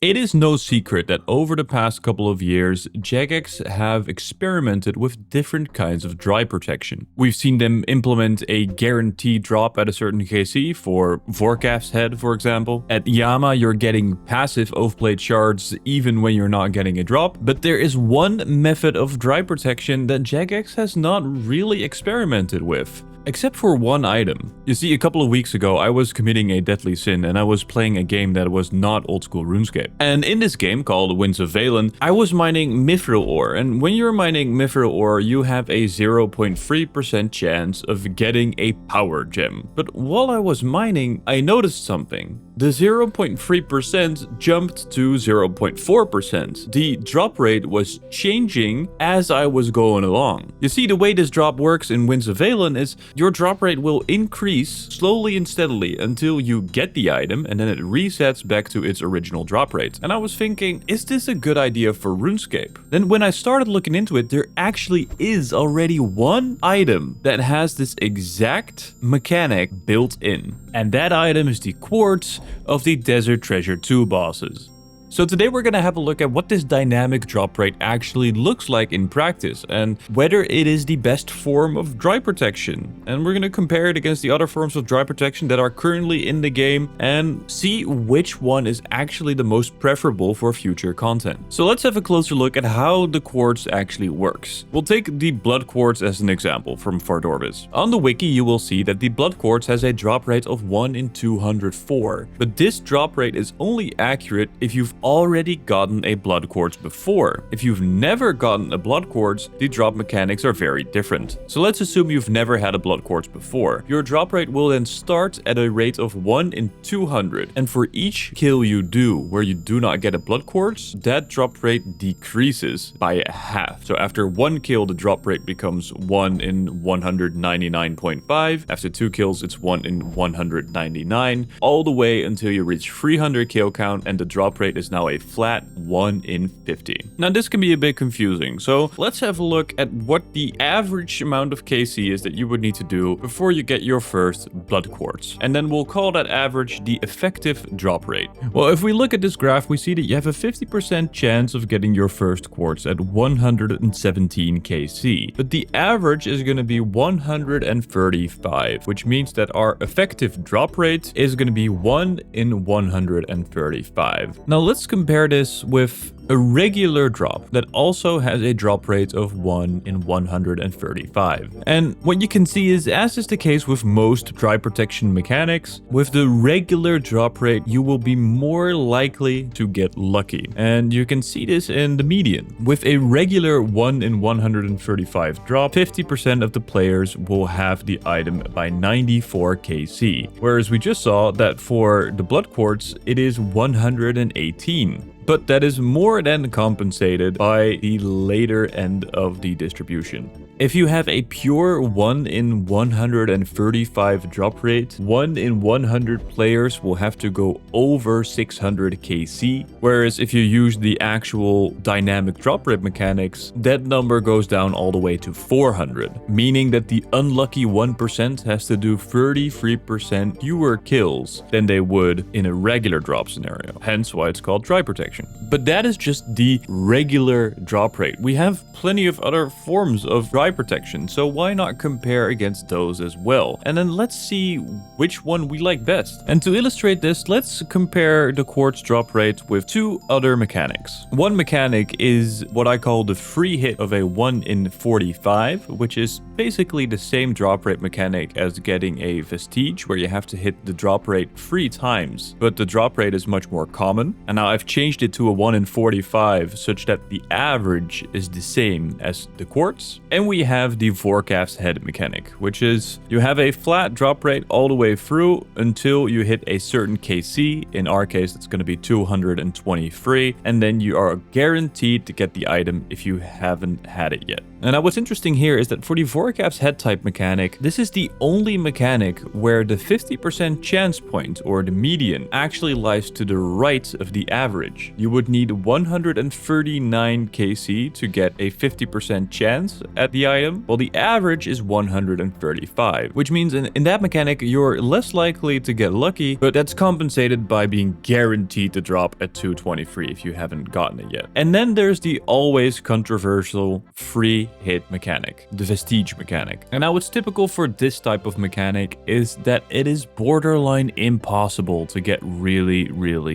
It is no secret that over the past couple of years, Jagex have experimented with different kinds of dry protection. We've seen them implement a guaranteed drop at a certain KC for Vorkath's head, for example. At Yama, you're getting passive overplayed shards even when you're not getting a drop. But there is one method of dry protection that Jagex has not really experimented with. Except for one item. You see, a couple of weeks ago, I was committing a deadly sin and I was playing a game that was not old school RuneScape. And in this game called Winds of Valen, I was mining mithril ore. And when you're mining mithril ore, you have a 0.3% chance of getting a power gem. But while I was mining, I noticed something. The 0.3% jumped to 0.4%. The drop rate was changing as I was going along. You see, the way this drop works in Winds of Valen is your drop rate will increase slowly and steadily until you get the item, and then it resets back to its original drop rate. And I was thinking, is this a good idea for RuneScape? Then when I started looking into it, there actually is already one item that has this exact mechanic built in. And that item is the Quartz of the Desert Treasure 2 bosses. So today we're going to have a look at what this dynamic drop rate actually looks like in practice and whether it is the best form of dry protection. And we're going to compare it against the other forms of dry protection that are currently in the game and see which one is actually the most preferable for future content. So let's have a closer look at how the quartz actually works. We'll take the blood quartz as an example from Vardorbis. On the wiki you will see that the blood quartz has a drop rate of 1 in 204, but this drop rate is only accurate if you've already gotten a blood quartz before. If you've never gotten a blood quartz, the drop mechanics are very different. So let's assume you've never had a blood quartz before. Your drop rate will then start at a rate of 1 in 200, and for each kill you do where you do not get a blood quartz, that drop rate decreases by half. So after 1 kill, the drop rate becomes 1 in 199.5. After 2 kills, it's 1 in 199, all the way until you reach 300 kill count, and the drop rate is now a flat 1 in 50. Now this can be a bit confusing, so let's have a look at what the average amount of KC is that you would need to do before you get your first blood quartz. And then we'll call that average the effective drop rate. Well, if we look at this graph, we see that you have a 50% chance of getting your first quartz at 117 KC. But the average is going to be 135, which means that our effective drop rate is going to be 1 in 135. Now let's compare this with a regular drop that also has a drop rate of 1 in 135. And what you can see is, as is the case with most dry protection mechanics, with the regular drop rate you will be more likely to get lucky. And you can see this in the median. With a regular 1 in 135 drop, 50% of the players will have the item by 94 KC. Whereas we just saw that for the blood quartz it is 118. But that is more than compensated by the later end of the distribution. If you have a pure 1 in 135 drop rate, 1 in 100 players will have to go over 600 KC. Whereas if you use the actual dynamic drop rate mechanics, that number goes down all the way to 400. Meaning that the unlucky 1% has to do 33% fewer kills than they would in a regular drop scenario. Hence why it's called dry protection. But that is just the regular drop rate. We have plenty of other forms of dry protection, so why not compare against those as well? And then let's see which one we like best. And to illustrate this, let's compare the quartz drop rate with 2 other mechanics. One mechanic is what I call the free hit of a 1 in 45, which is basically the same drop rate mechanic as getting a Vestige, where you have to hit the drop rate 3 times, but the drop rate is much more common. And now I've changed it to a 1 in 45 such that the average is the same as the quartz. And we have the Vorkath's head mechanic, which is you have a flat drop rate all the way through until you hit a certain KC. In our case, it's going to be 223, and then you are guaranteed to get the item if you haven't had it yet. And now what's interesting here is that for the Vorkath's head type mechanic, this is the only mechanic where the 50% chance point, or the median, actually lies to the right of the average. You would need 139 KC to get a 50% chance at the item, while the average is 135, which means in that mechanic you're less likely to get lucky, but that's compensated by being guaranteed to drop at 223 if you haven't gotten it yet. And then there's the always controversial free hit mechanic, the Vestige mechanic. And now what's typical for this type of mechanic is that it is borderline impossible to get really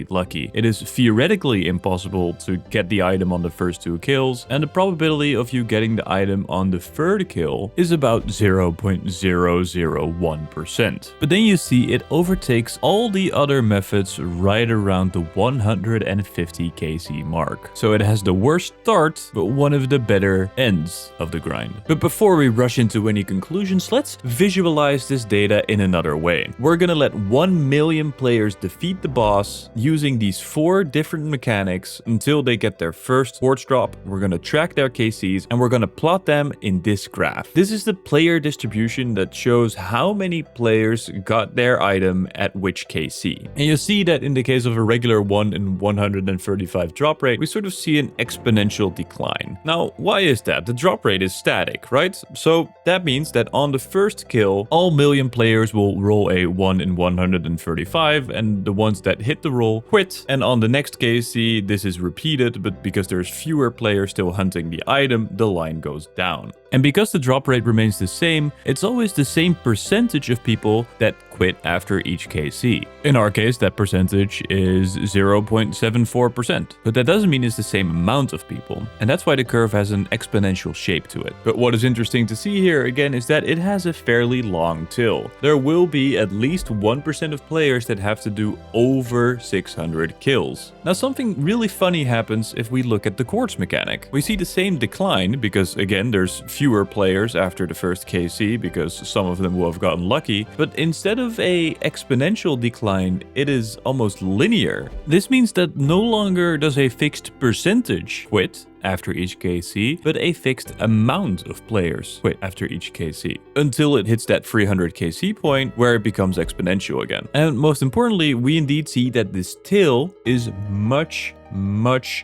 lucky. It is theoretically impossible to get the item on the first 2 kills, and the probability of you getting the item on the 3rd kill is about 0.001%. But then you see it overtakes all the other methods right around the 150 KC mark. So it has the worst start, but one of the better ends of the grind. But before we rush into any conclusions, let's visualize this data in another way. We're gonna let 1 million players defeat the boss using these 4 different mechanics until they get their first quartz drop. We're gonna track their KCs and we're gonna plot them in this graph. This is the player distribution that shows how many players got their item at which KC. And you'll see that in the case of a regular 1 in 135 drop rate, we sort of see an exponential decline. Now, why is that? The drop rate is static, right? So that means that on the first kill, all million players will roll a 1 in 135, and the ones that hit the roll quit. And on the next KC, this is repeated, but because there's fewer players still hunting the item, the line goes down. And because the drop rate remains the same, it's always the same percentage of people that quit after each KC. In our case, that percentage is 0.74%. But that doesn't mean it's the same amount of people. And that's why the curve has an exponential shape to it. But what is interesting to see here again is that it has a fairly long tail. There will be at least 1% of players that have to do over 600 kills. Now something really funny happens if we look at the quartz mechanic. We see the same decline because again there's fewer players after the first KC because some of them will have gotten lucky, but instead of a exponential decline, it is almost linear. This means that no longer does a fixed percentage quit after each KC, but a fixed amount of players quit after each KC, until it hits that 300 KC point where it becomes exponential again. And most importantly, we indeed see that this tail is much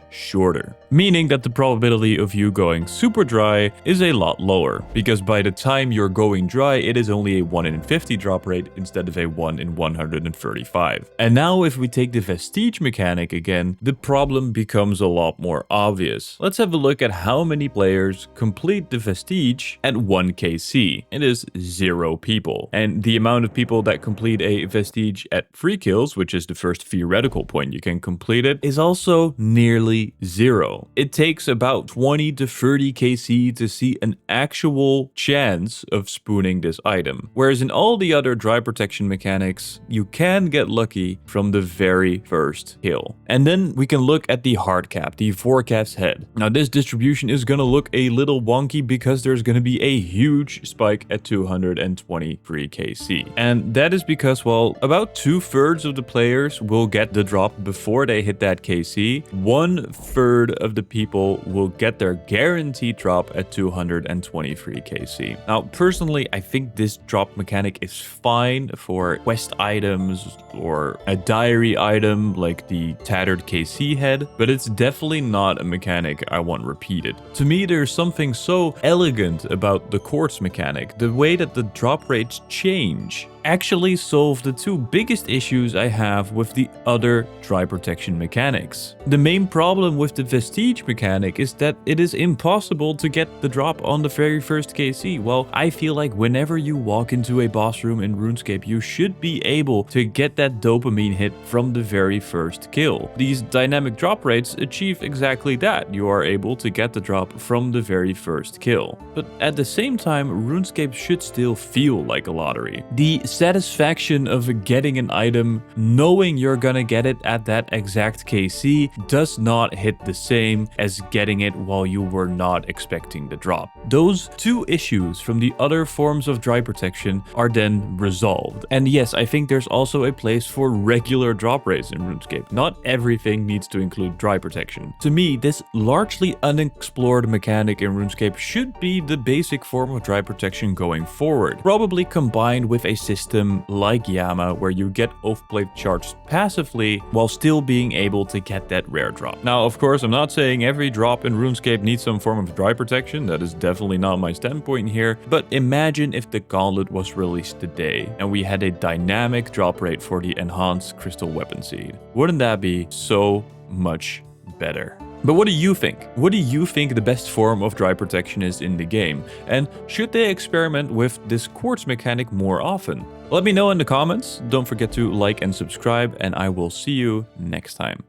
shorter, meaning that the probability of you going super dry is a lot lower, because by the time you're going dry, it is only a 1 in 50 drop rate instead of a 1 in 135. And now if we take the Vestige mechanic again, the problem becomes a lot more obvious. Let's have a look at how many players complete the Vestige at 1 KC. It is 0 people. And the amount of people that complete a Vestige at 3 kills, which is the first theoretical point you can complete it, is also nearly 0. It takes about 20 to 30 KC to see an actual chance of spooning this item. Whereas in all the other dry protection mechanics, you can get lucky from the very first kill. And then we can look at the hard cap, the Vorkath's head. Now this distribution is gonna look a little wonky because there's gonna be a huge spike at 223 KC. And that is because, well, about 2/3 of the players will get the drop before they hit that KC. 1/3 of the people will get their guaranteed drop at 223 KC. Now, personally, I think this drop mechanic is fine for quest items or a diary item like the tattered KC head, but it's definitely not a mechanic I want repeated. To me, there's something so elegant about the quartz mechanic. The way that the drop rates change actually solve the 2 biggest issues I have with the other dry protection mechanics. The main problem with the Vestige mechanic is that it is impossible to get the drop on the very first KC. Well, I feel like whenever you walk into a boss room in RuneScape, you should be able to get that dopamine hit from the very first kill. These dynamic drop rates achieve exactly that. You are able to get the drop from the very first kill. But at the same time, RuneScape should still feel like a lottery. The satisfaction of getting an item, knowing you're gonna gonna get it at that exact KC does not hit the same as getting it while you were not expecting the drop. Those two issues from the other forms of dry protection are then resolved. And yes, I think there's also a place for regular drop rates in RuneScape. Not everything needs to include dry protection. To me, this largely unexplored mechanic in RuneScape should be the basic form of dry protection going forward, probably combined with a system like Yama where you get Oathblade charged passively while still being able to get that rare drop. Now, of course, I'm not saying every drop in RuneScape needs some form of dry protection. That is definitely not my standpoint here, but imagine if the Gauntlet was released today and we had a dynamic drop rate for the enhanced crystal weapon seed. Wouldn't that be so much better? But what do you think? What do you think the best form of dry protection is in the game? And should they experiment with this quartz mechanic more often? Let me know in the comments. Don't forget to like and subscribe, and I will see you next time.